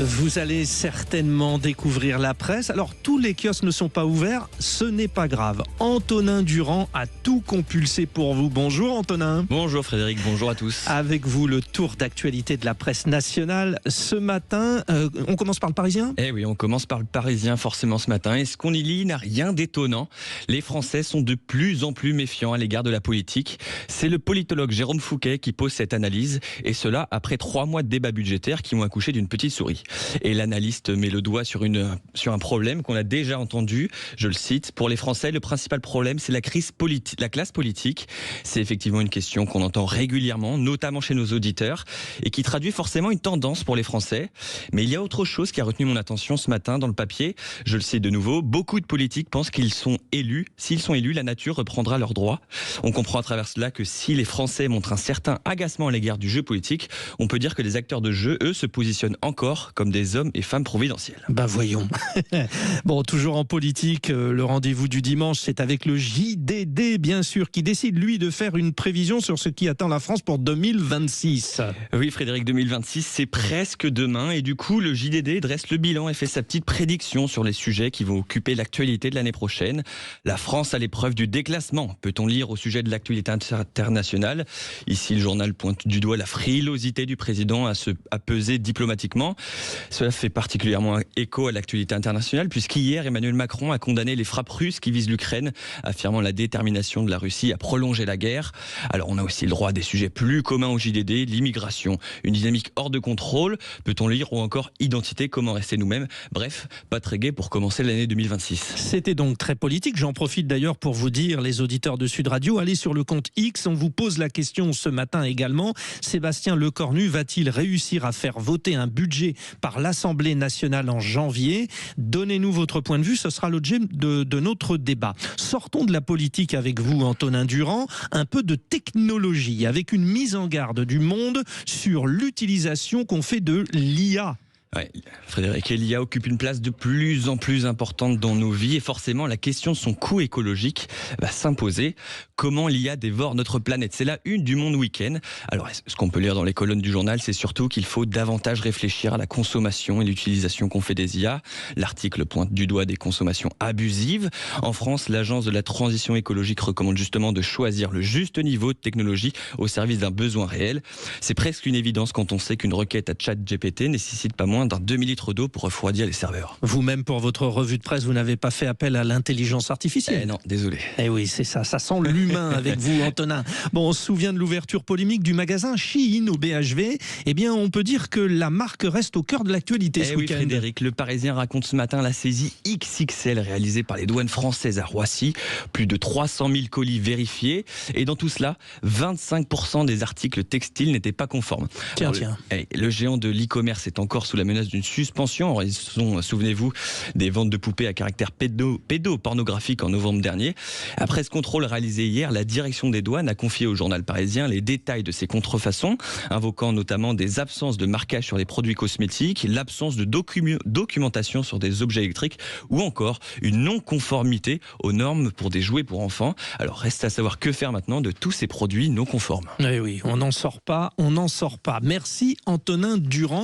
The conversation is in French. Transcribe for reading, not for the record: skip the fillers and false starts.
Vous allez certainement découvrir la presse. Alors, tous les kiosques ne sont pas ouverts, ce n'est pas grave. Antonin Durand a tout compulsé pour vous. Bonjour Antonin. Bonjour Frédéric, bonjour à tous. Avec vous, le tour d'actualité de la presse nationale. Ce matin, on commence par le Parisien ? Eh oui, on commence par le Parisien forcément ce matin. Et ce qu'on y lit n'a rien d'étonnant. Les Français sont de plus en plus méfiants à l'égard de la politique. C'est le politologue Jérôme Fouquet qui pose cette analyse. Et cela après 3 mois de débats budgétaires qui ont accouché d'une petite souris. Et l'analyste met le doigt sur un problème qu'on a déjà entendu. Je le cite, pour les Français, le principal problème, c'est la classe politique. C'est effectivement une question qu'on entend régulièrement, notamment chez nos auditeurs, et qui traduit forcément une tendance pour les Français. Mais il y a autre chose qui a retenu mon attention ce matin dans le papier. Je le cite de nouveau, beaucoup de politiques pensent qu'ils sont élus. S'ils sont élus, la nature reprendra leurs droits. On comprend à travers cela que si les Français montrent un certain agacement à l'égard du jeu politique, on peut dire que les acteurs de jeu, eux, se positionnent encore comme des hommes et femmes providentiels. Ben voyons. Bon, toujours en politique, le rendez-vous du dimanche, c'est avec le JDD, bien sûr, qui décide, lui, de faire une prévision sur ce qui attend la France pour 2026. Oui, Frédéric, 2026, c'est presque demain. Et du coup, le JDD dresse le bilan et fait sa petite prédiction sur les sujets qui vont occuper l'actualité de l'année prochaine. La France à l'épreuve du déclassement, peut-on lire au sujet de l'actualité internationale. Ici, le journal pointe du doigt la frilosité du président à peser diplomatiquement. Cela fait particulièrement écho à l'actualité internationale, puisqu'hier, Emmanuel Macron a condamné les frappes russes qui visent l'Ukraine, affirmant la détermination de la Russie à prolonger la guerre. Alors, on a aussi le droit à des sujets plus communs au JDD, l'immigration, une dynamique hors de contrôle, peut-on lire, ou encore identité, comment rester nous-mêmes. Bref, pas très gai pour commencer l'année 2026. C'était donc très politique. J'en profite d'ailleurs pour vous dire, les auditeurs de Sud Radio, allez sur le compte X, on vous pose la question ce matin également. Sébastien Lecornu va-t-il réussir à faire voter un budget par l'Assemblée nationale en janvier? Donnez-nous votre point de vue, ce sera l'objet de notre débat. Sortons de la politique avec vous, Antonin Durand, un peu de technologie, avec une mise en garde du monde sur l'utilisation qu'on fait de l'IA. Ouais, Frédéric, l'IA occupe une place de plus en plus importante dans nos vies et forcément la question de son coût écologique va s'imposer. Comment l'IA dévore notre planète? C'est la une du Monde Week-end. Alors, ce qu'on peut lire dans les colonnes du journal, c'est surtout qu'il faut davantage réfléchir à la consommation et l'utilisation qu'on fait des IA. L'article pointe du doigt des consommations abusives. En France, l'Agence de la transition écologique recommande justement de choisir le juste niveau de technologie au service d'un besoin réel. C'est presque une évidence quand on sait qu'une requête à ChatGPT nécessite pas moins d'un demi-litre d'eau pour refroidir les serveurs. Vous-même, pour votre revue de presse, vous n'avez pas fait appel à l'intelligence artificielle? Non, désolé. Eh oui, c'est ça. Ça sent l'humain avec vous, Antonin. Bon, on se souvient de l'ouverture polémique du magasin Shein au BHV. Eh bien, on peut dire que la marque reste au cœur de l'actualité ce week-end. Frédéric, le Parisien raconte ce matin la saisie XXL réalisée par les douanes françaises à Roissy. Plus de 300 000 colis vérifiés. Et dans tout cela, 25% des articles textiles n'étaient pas conformes. Tiens. Le géant de l'e-commerce est encore sous la menace d'une suspension en raison, souvenez-vous, des ventes de poupées à caractère pédopornographique en novembre dernier. Après ce contrôle réalisé hier, la direction des douanes a confié au journal Parisien les détails de ces contrefaçons, invoquant notamment des absences de marquage sur les produits cosmétiques, l'absence de documentation sur des objets électriques ou encore une non-conformité aux normes pour des jouets pour enfants. Alors reste à savoir que faire maintenant de tous ces produits non conformes. Oui, on n'en sort pas. Merci Antonin Durand.